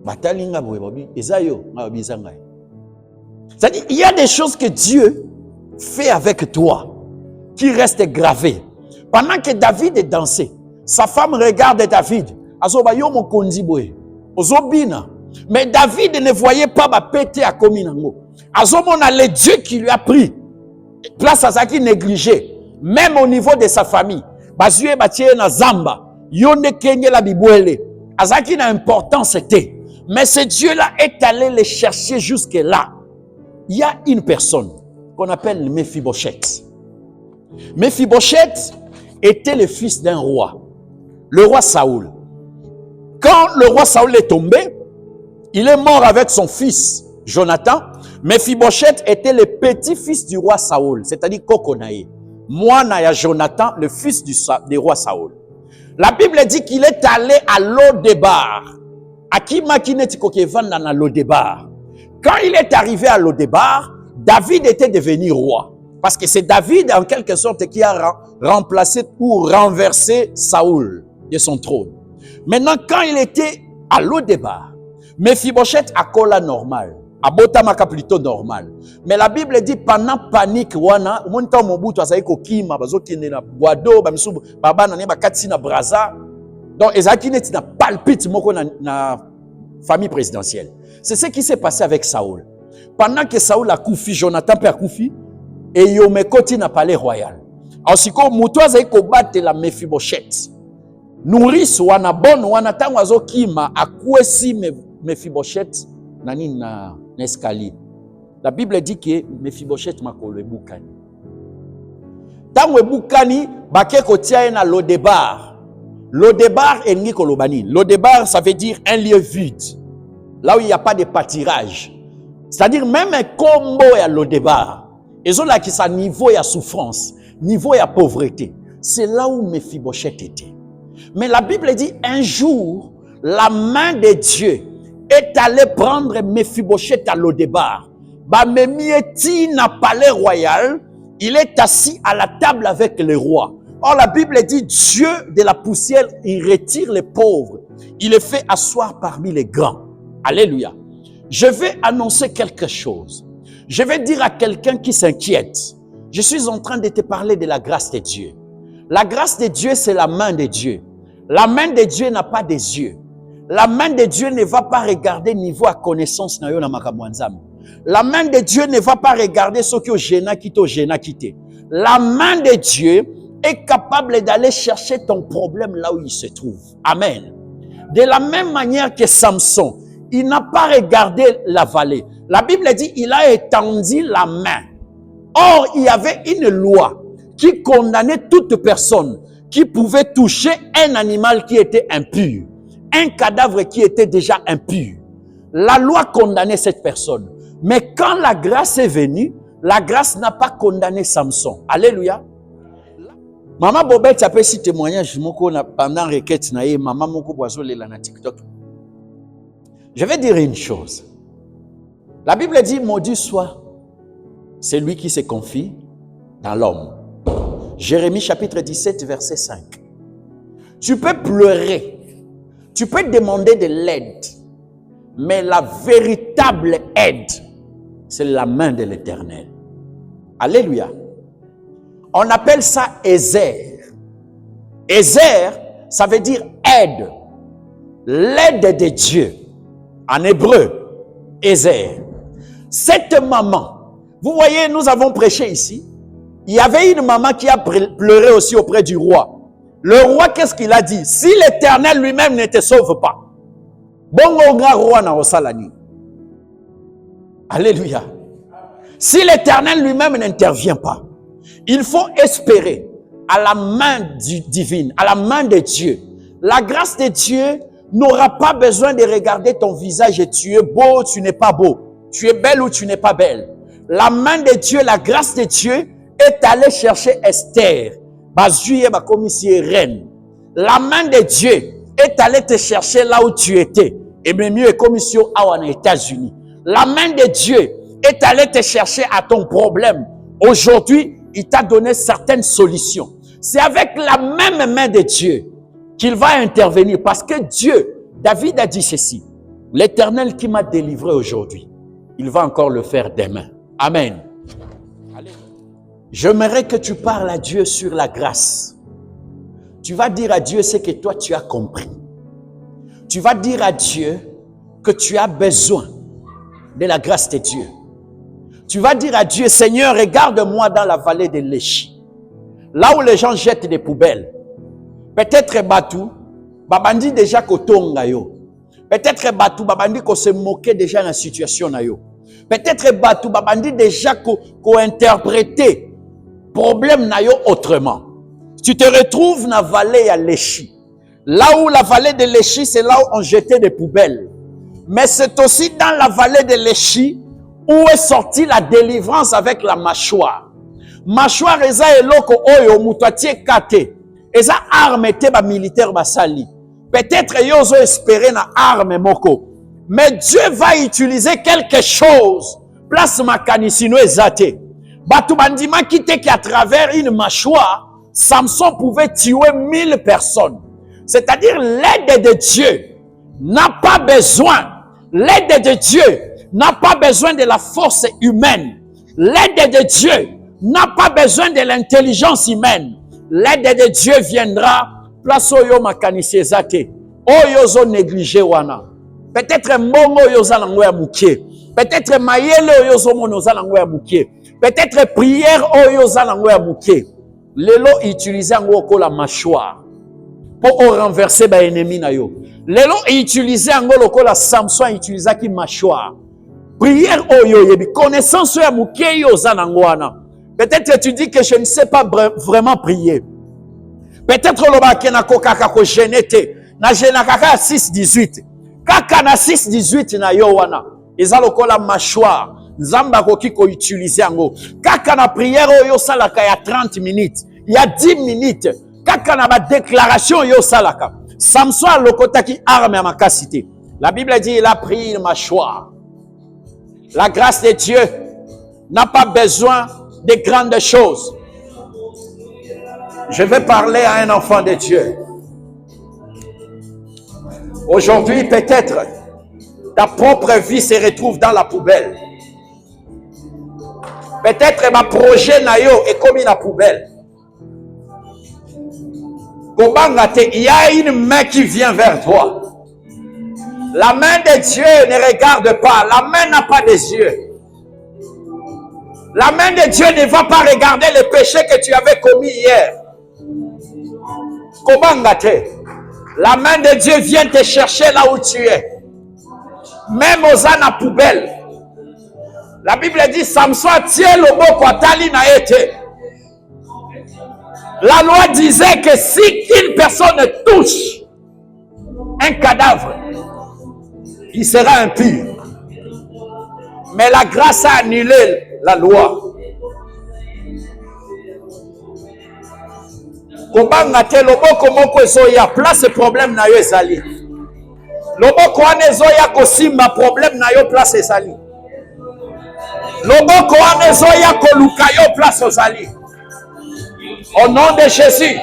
Batalinga boye bobi, ezayo, ngabi ezangai. C'est-à-dire, il y a des choses que Dieu fait avec toi qui restent gravées. Pendant que David est dansé, sa femme regarde David. Azoba yo mo konzi boye. Ozobina. Mais David ne voyait pas ba pété à Kominango. Azomona le Dieu qui lui a pris place à Zaki négligé, même au niveau de sa famille. Bazue batie na zamba, yonde kenye la bibwele. Azaki na importance c'était. Mais ce Dieu-là est allé le chercher jusque là. Il y a une personne qu'on appelle Mephibosheth. Mephibosheth était le fils d'un roi. le roi Saoul. Quand le roi Saoul est tombé, il est mort avec son fils Jonathan. Mephibosheth était le petit-fils du roi Saoul, c'est-à-dire Kokonaï. Moana ya Jonathan, le fils du roi Saoul. La Bible dit qu'il est allé à Lodébar. Akima kineti kokevanda na Lodébar. Quand il est arrivé à Lodébar, David était devenu roi. Parce que c'est David, en quelque sorte, qui a remplacé ou renversé Saoul de son trône. Maintenant, quand il était à Lodébar, Mephibosheth a cola normal. Abotamaka plutôt normal. Mais la Bible dit pendant panique wana, monta mobutu azayi kokima bazokende na Guado, bamisu baba na ne bakati na Braza. Donc ezaki neti na palpite moko na famille présidentielle. C'est ce qui s'est passé avec Saoul. Pendant que Saoul a koufi, Jonathan a koufi et Yomekoti na palais royal. Ensuite, mutu azayi kobatela la Mephibosheth. Nourrice wana bon wana tango azokima akwesi Mephibosheth nani na escalier. La Bible dit que Mephibosheth makolo ebukani. Tango ebukani bake kotia na Lodébar. Lodébar engi kolobani. Lodébar ça veut dire un lieu vide. Là où il n'y a pas de pâturage. C'est-à-dire même un combo à Lodébar. Et là qui sa niveau ya souffrance, niveau ya pauvreté. C'est là où Mephibosheth était. Mais la Bible dit un jour la main de Dieu est allé prendre Mephibosheth à Lodébar. Bamemieti na palais royal, il est assis à la table avec les rois. Or la Bible dit Dieu de la poussière, il retire les pauvres. Il les fait asseoir parmi les grands. Alléluia. Je vais annoncer quelque chose. Je vais dire à quelqu'un qui s'inquiète. Je suis en train de te parler de la grâce de Dieu. La grâce de Dieu, c'est la main de Dieu. La main de Dieu n'a pas des yeux. La main de Dieu ne va pas regarder niveau à connaissance na yo na makambo nzambe. La main de Dieu ne va pas regarder ce qui est gênant quitté au gênant quitté. La main de Dieu est capable d'aller chercher ton problème là où il se trouve. Amen. De la même manière que Samson, il n'a pas regardé la vallée. La Bible dit il a étendu la main. Or, il y avait une loi qui condamnait toute personne qui pouvait toucher un animal qui était impur. Un cadavre qui était déjà impur. La loi condamnait cette personne. Mais quand la grâce est venue, la grâce n'a pas condamné Samson. Alléluia. Maman Bobette a fait ce témoignage pendant requête naïe. Maman moko boisolé la na TikTok. Je vais dire une chose. La Bible dit maudit soit celui qui se confie dans l'homme. Jérémie chapitre 17 verset 5. Tu peux pleurer. Tu peux demander de l'aide, mais la véritable aide, c'est la main de l'Éternel. Alléluia. On appelle ça Ezer. Ezer, ça veut dire aide. L'aide de Dieu. En hébreu, Ezer. Cette maman, vous voyez, nous avons prêché ici. Il y avait une maman qui a pleuré aussi auprès du roi. Le roi, qu'est-ce qu'il a dit? Si l'Éternel lui-même ne te sauve pas, roi na osalani. Alléluia. Si l'Éternel lui-même n'intervient pas, il faut espérer à la main divine, à la main de Dieu. La grâce de Dieu n'aura pas besoin de regarder ton visage et tu es beau, tu n'es pas beau. Tu es belle ou tu n'es pas belle. La main de Dieu, la grâce de Dieu est allée chercher Esther. Reine. La main de Dieu est allée te chercher là où tu étais. Et même mieux, commission aux États-Unis. La main de Dieu est allée te chercher à ton problème. Aujourd'hui, il t'a donné certaines solutions. C'est avec la même main de Dieu qu'il va intervenir. Parce que Dieu, David a dit ceci. L'Éternel qui m'a délivré aujourd'hui, il va encore le faire demain. Amen. J'aimerais que tu parles à Dieu sur la grâce. Tu vas dire à Dieu ce que toi tu as compris. Tu vas dire à Dieu que tu as besoin de la grâce de Dieu. Tu vas dire à Dieu, Seigneur, regarde-moi dans la vallée de l'Échi. Là où les gens jettent des poubelles. Peut-être Batou, babandi déjà kotonga yo. Peut-être Batou, babandi ko se moquer déjà dans la situation na yo. Peut-être Batou, babandi déjà ko interpréter problème na yo autrement. Tu te retrouves dans la vallée à l'Échi. Là où la vallée de Léchi, c'est là où on jetait des poubelles. Mais c'est aussi dans la vallée de Léchi où est sortie la délivrance avec la mâchoire. Mâchoire eza eloko oyo mutuatie kate. Eza arme te ba militaire basali. Peut-être yozo espérer na arme moko. Mais Dieu va utiliser quelque chose. Place makanisino ezate. Batu bandima kite qui à travers une mâchoire, Samson pouvait tuer 1000 personnes. C'est-à-dire l'aide de Dieu n'a pas besoin. L'aide de Dieu n'a pas besoin de la force humaine. L'aide de Dieu n'a pas besoin de l'intelligence humaine. L'aide de Dieu viendra place oyo makanisi ezate. Oyo zo négligé wana. Peut-être mbongo oyo za nango ya mukie. Peut-être mayele oyo zo mono za nango ya mukie. Peut-être prière oyo za nango ya mukie. Lelo utiliser ngo la mâchoire pour renverser ba ennemi na yo. Lelo utiliser ngo la Samson utiliser ki mâchoire. Prière oyo yebi connaissance ya mukie yo za nango wana. Peut-être tu dis que je ne sais pas vraiment prier. Peut-être loba ke na kokaka ko genete na genakaka 6-18. Kaka na 6-18 na yo wana. Eza lokola mâchoire. Nzamba koki ko utiliser yango. Kaka na prière oyo salaka ya 30 minutes. Il y a 10 minutes. Kaka na ba déclaration yo salaka. Samson lokotaki arme ya makasité. La Bible dit il a pris une mâchoire. La grâce de Dieu n'a pas besoin de grandes choses. Je vais parler à un enfant de Dieu. Aujourd'hui, peut-être, ta propre vie se retrouve dans la poubelle. Peut-être ma projet nayo est comme la poubelle. Il y a une main qui vient vers toi. La main de Dieu ne regarde pas. La main n'a pas des yeux. La main de Dieu ne va pas regarder le péché que tu avais commis hier. La main de Dieu vient te chercher là où tu es. Même aux ânes poubelle. La Bible dit Samson tient le mot Kwatali na été. La loi disait que si une personne touche un cadavre, il sera impur. Mais la grâce a annulé la loi. Kobanga te loboko moko ezoya place problème na yo ezali. Loboko wana ezoya kosimba problème na yo place ezali. Loboko wana ezoya koluka yo place ozali. Au nom de Jésus.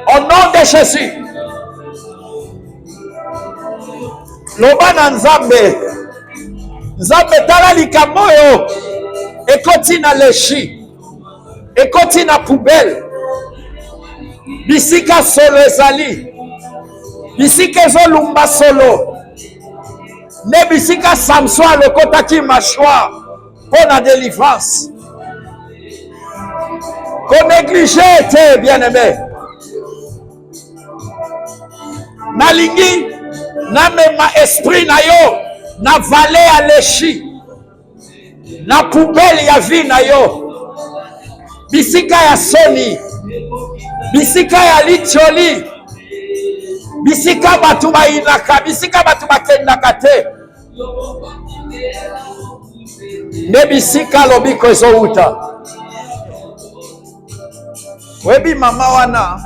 Au nom de Jésus. Loba na Nzambe. Nzambe tala likambo yo. Ekoti na Léchi. Ekoti na poubelle. Bisika solo ezali. Bisika ezolumba solo. Ne bisika Samson alokotaki mâchoire pour la délivrance. Qu'on négligeait te bien-aimé. Nalingi na mema esprit na yo na vallée à Léchi. Na poubelle ya vie na yo. Bisika ya soni. Bisika ya licholi. Bisika batu bainaka. Bisika batu bakendaka te. Ne bisika lobiko ezouta. Webi mama wana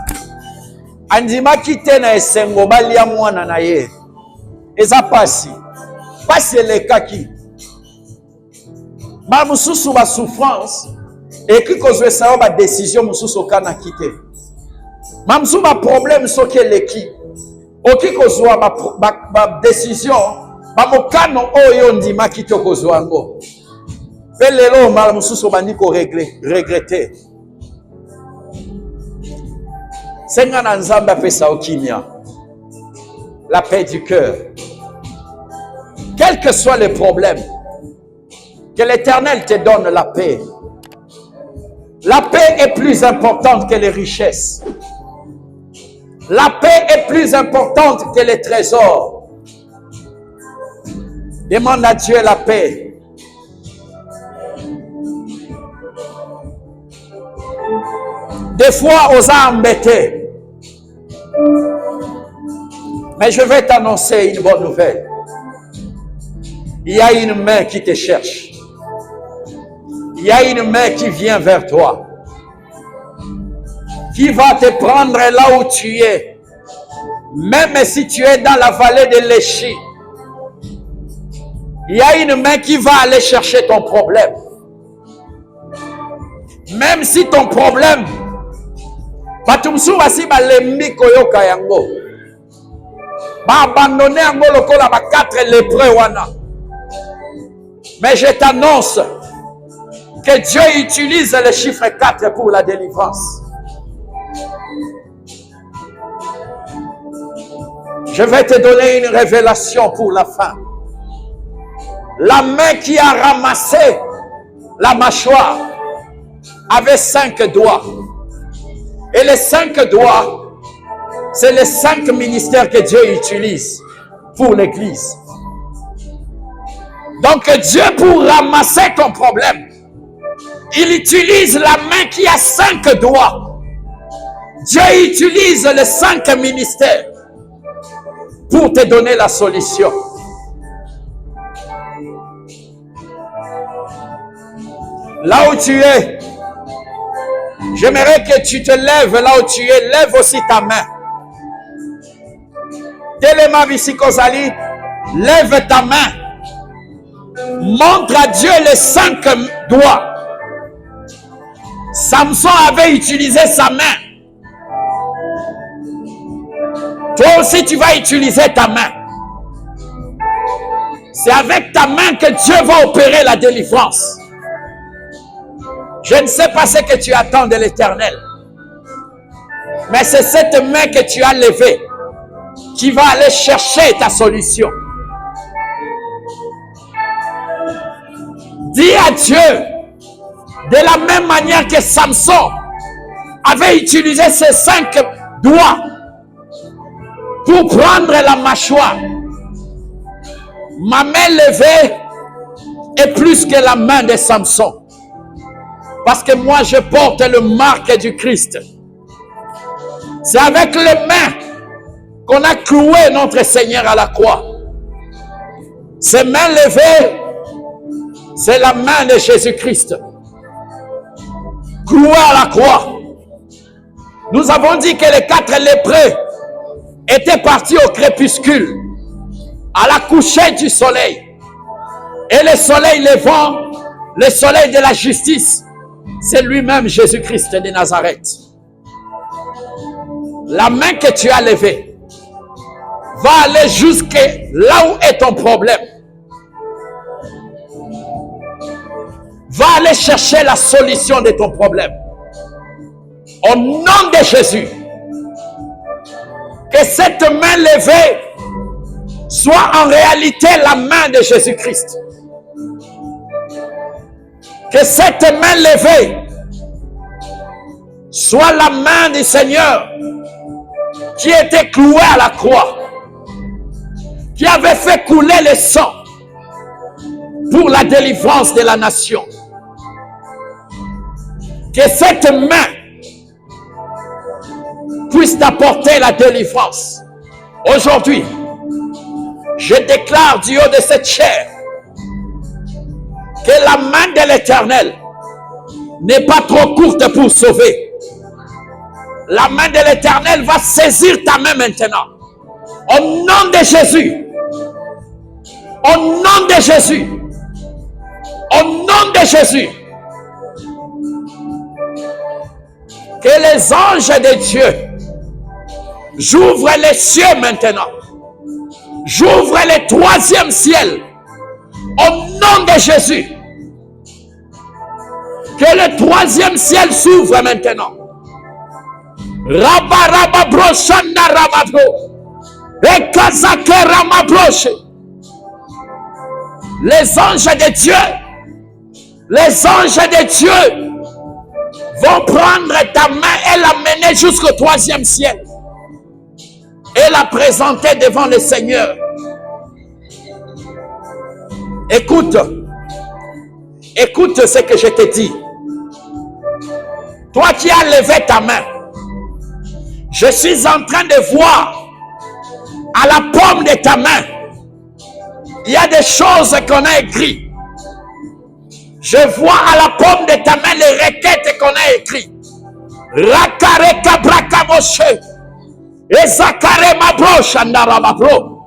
andimaki te na esengo balia mwana na ye. Eza pasi. Pasi elekaki. Ba mususu ba souffrance eki kozwe sawa ba décision mususu okana kite. Ma mususu ba problème soki eleki. Oki kozwa ba décision ba mokano oyo ndimaki to kozwa ngo. Pe lelo mala mususu bandi ko regretter. Senga na Nzambe apesa okimia. La paix du cœur. Quel que soit le problème, que l'Éternel te donne la paix. La paix est plus importante que les richesses. La paix est plus importante que les trésors. Demande à Dieu la paix. Des fois, on a embêté. Mais je vais t'annoncer une bonne nouvelle. Il y a une main qui te cherche. Il y a une main qui vient vers toi. Qui va te prendre là où tu es. Même si tu es dans la vallée de l'Échi. Il y a une main qui va aller chercher ton problème. Même si ton problème, batumsu basi balembi koyoka yango, ba abandonné yango lokola ba 4 lépreux wana. Mais je t'annonce que Dieu utilise le chiffre 4 pour la délivrance. Je vais te donner une révélation pour la fin. La main qui a ramassé la mâchoire avait 5 doigts. Et les 5 doigts, c'est les 5 ministères que Dieu utilise pour l'Église. Donc Dieu, pour ramasser ton problème, il utilise la main qui a 5 doigts. Dieu utilise les 5 ministères pour te donner la solution. Là où tu es, j'aimerais que tu te lèves là où tu es. Lève aussi ta main. Telema Visikozali, lève ta main. Montre à Dieu les 5 doigts. Samson avait utilisé sa main. Toi aussi, tu vas utiliser ta main. C'est avec ta main que Dieu va opérer la délivrance. Je ne sais pas ce que tu attends de l'Éternel. Mais c'est cette main que tu as levée qui va aller chercher ta solution. Dis à Dieu, de la même manière que Samson avait utilisé ses 5 doigts pour prendre la mâchoire. Ma main levée est plus que la main de Samson. Parce que moi, je porte le marque du Christ. C'est avec les mains qu'on a cloué notre Seigneur à la croix. Ces mains levées, c'est la main de Jésus-Christ. Cloué à la croix. Nous avons dit que les 4 lépreux étaient partis au crépuscule, à la coucher du soleil. Et le soleil levant, le soleil de la justice, c'est lui-même Jésus-Christ de Nazareth. La main que tu as levée va aller jusque là où est ton problème. Va aller chercher la solution de ton problème. Au nom de Jésus, que cette main levée soit en réalité la main de Jésus-Christ. Que cette main levée soit la main du Seigneur qui était cloué à la croix, qui avait fait couler le sang pour la délivrance de la nation. Que cette main puisse t'apporter la délivrance. Aujourd'hui, je déclare du haut de cette chair que la main de l'Éternel n'est pas trop courte pour sauver. La main de l'Éternel va saisir ta main maintenant. Au nom de Jésus. Au nom de Jésus. Au nom de Jésus. Que les anges de Dieu j'ouvre les cieux maintenant. J'ouvre le 3e ciel. Au nom de Jésus. Que le 3e ciel s'ouvre maintenant. Rabarababroshanda rababro. Ekazake ramabroche. Les anges de Dieu. Les anges de Dieu vont prendre ta main et l'amener jusqu'au 3e ciel. Et la présenter devant le Seigneur. Écoute. Écoute ce que je te dis. Toi qui as levé ta main, Je suis en train de voir à la paume de ta main, il y a des choses qu'on a écrites. Je vois à la paume de ta main les requêtes qu'on a écrites. Rakare kabraka moshe. Ezakare mabro shandara mabro.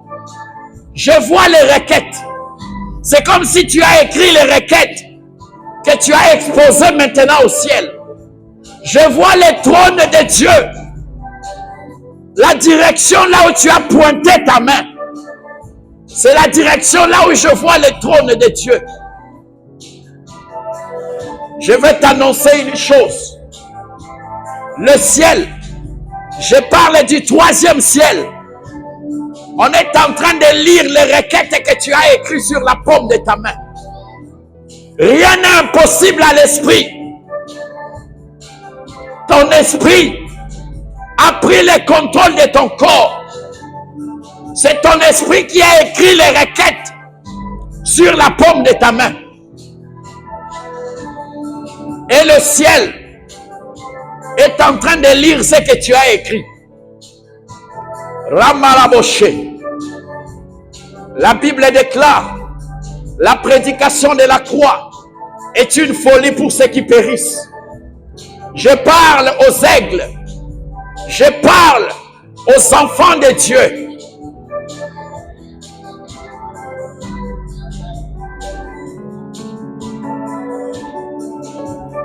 Je vois les requêtes. C'est comme si tu as écrit les requêtes que tu as exposées maintenant au ciel. Je vois les trônes de Dieu. La direction là où tu as pointé ta main. C'est la direction là où je vois les trônes de Dieu. Je vais t'annoncer une chose. Le ciel, je parle du 3e ciel. On est en train de lire les requêtes que tu as écrites sur la paume de ta main. Rien n'est impossible à l'esprit. Ton esprit a pris le contrôle de ton corps. C'est ton esprit qui a écrit les requêtes sur la paume de ta main. Et le ciel est en train de lire ce que tu as écrit. Ramaraboshe. La Bible déclare, la prédication de la croix est une folie pour ceux qui périssent. Je parle aux aigles. Je parle aux enfants de Dieu.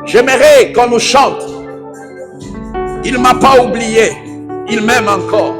J'aimerais qu'on nous chante. Il ne m'a pas oublié. Il m'aime encore.